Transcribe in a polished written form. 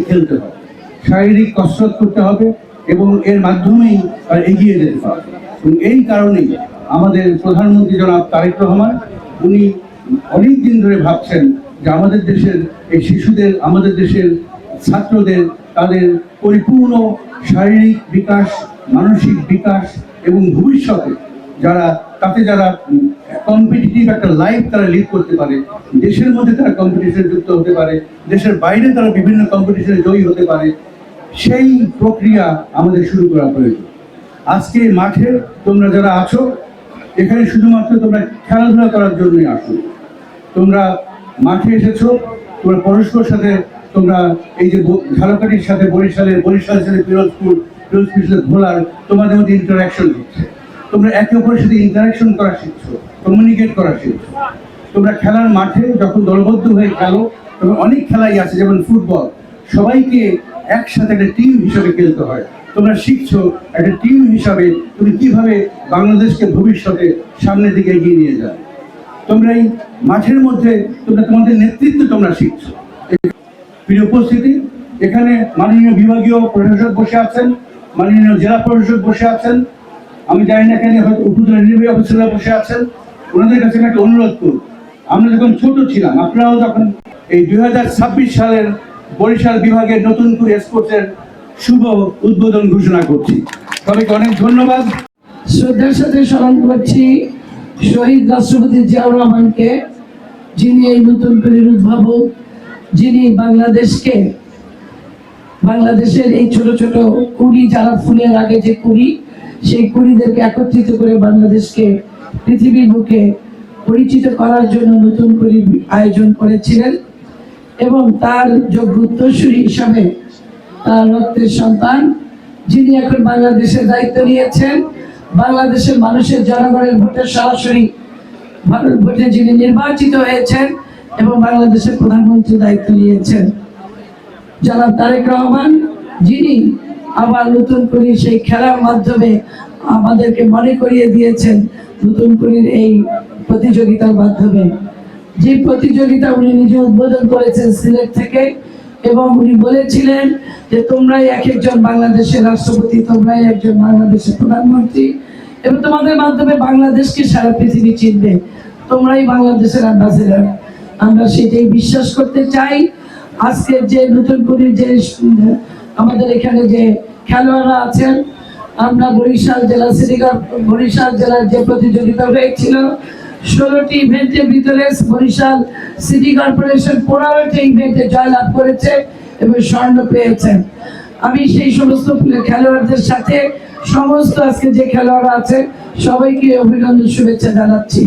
খেলতে হবে, শারীরিক কসরত করতে হবে এবং এর মাধ্যমেই এগিয়ে যেতে হবে। এবং এই কারণেই আমাদের প্রধানমন্ত্রী জনাব তারেক রহমান উনি অনেক দিন ধরে ভাবছেন যে আমাদের দেশের এই শিশুদের, আমাদের দেশের ছাত্রদের তাদের পরিপূর্ণ শারীরিক বিকাশ, মানসিক বিকাশ এবং ভবিষ্যতে যারা কম্পিটিটিভ একটা লাইফ তারা লিড করতে পারে, দেশের মধ্যে তারা কম্পিটিশনে যুক্ত হতে পারে, দেশের বাইরে তারা বিভিন্ন কম্পিটিশনে জয়ী হতে পারে, সেই প্রক্রিয়া আমাদের শুরু করা প্রয়োজন। আজকে মাঠে তোমরা যারা আছো এখানে শুধুমাত্র তোমরা খেলাধুলা করার জন্যই আসো। তোমরা মাঠে এসেছো, তোমরা পরস্পর সাথে তোমরা এই যে ঝালকাঠির সাথে বরিশালের সাথে পিরোজপুরের সাথে ভোলার তোমাদের মধ্যে ইন্টারাকশন হচ্ছে। তোমরা একে অপরের সাথে ইন্টারাকশন করা শিখছো, কমিউনিকেট করা শিখছো। তোমরা খেলার মাঠে যখন দলবদ্ধ হয়ে খেলো, তখন অনেক খেলাই আছে যেমন ফুটবল, সবাইকে একসাথে একটা টিম হিসাবে খেলতে হয়। তোমরা শিখছো একটা টিম হিসাবে তুমি কিভাবে বাংলাদেশকে ভবিষ্যতে সামনের দিকে এগিয়ে নিয়ে যাবে। তোমরা এই মাঠের মধ্যে তোমাদের নেতৃত্ব তোমরা শিখছো। প্রিয় উপস্থিতি, এখানে মাননীয় বিভাগীয় প্রশাসক বসে আছেন, মাননীয় জেলা প্রশাসক বসে আছেন, আমি জানি না এখানে হয়তো উপজেলা নির্বাহী অফিসাররা বসে আছেন। ওনাদের কাছে একটা অনুরোধ করব, আমরা যখন ছোট ছিলাম, আপনারাও যখন এই 2026 সালের বরিশাল বিভাগের নতুন করে স্পোর্টসের শুভ উদ্বোধন ঘোষণা করছি। সবাইকে অনেক ধন্যবাদ। শ্রদ্ধার সাথে স্মরণ করছি শহীদ রাষ্ট্রপতি জিয়াউর রহমানকে, যিনি এই নতুন পীড়ির উদ্ভাবক, যিনি বাংলাদেশের এই ছোট ছোট কুড়ি, যারা ফুলের আগে যে কুড়ি, সেই কুড়িদেরকে একত্রিত করে বাংলাদেশকে পৃথিবীর বুকে পরিচিত করার জন্য নতুন কুড়ি আয়োজন করেছিলেন। এবং তার যোগ্য উত্তরসূরি হিসাবে তার রক্তের সন্তান, যিনি এখন বাংলাদেশের দায়িত্ব নিয়েছেন, বাংলাদেশের মানুষের জনগণের ভোটে সরাসরি ভারত ভোটে যিনি নির্বাচিত হয়েছেন এবং বাংলাদেশের প্রধানমন্ত্রী দায়িত্ব নিয়েছেন, জনাব তারেক রহমান, যিনি আবার নতুন করে সেই খেলার মাধ্যমে আমাদেরকে মনে করিয়ে দিয়েছেন নতুন করে এই প্রতিযোগিতার মাধ্যমে। যে প্রতিযোগিতা উনি নিজে উদ্বোধন করেছেন সিলেট থেকে, এবং উনি বলেছিলেন যে তোমরাই এক একজন বাংলাদেশের রাষ্ট্রপতি, তোমরাই একজন বাংলাদেশের প্রধানমন্ত্রী, এবং তোমাদের মাধ্যমে বাংলাদেশকে সারা পৃথিবী চিনবে, তোমরাই বাংলাদেশের অ্যাম্বাসেডর। আমরা সেটাই বিশ্বাস করতে চাই। আজকের যে নতুন করে যে আমাদের এখানে যে খেলোয়াড়রা আছেন, আমরা বরিশাল জেলার যে প্রতিযোগিতা হয়েছিল 16টি ইভেন্টের ভিতরে বরিশাল সিটি কর্পোরেশন 15টি ইভেন্টে জয়লাভ করেছে এবং স্বর্ণ পেয়েছেন। আমি সেই সমস্ত খেলোয়াড়দের সাথে সমস্ত আজকে যে খেলোয়াড়রা আছে সবাইকে অভিনন্দন, শুভেচ্ছা জানাচ্ছি।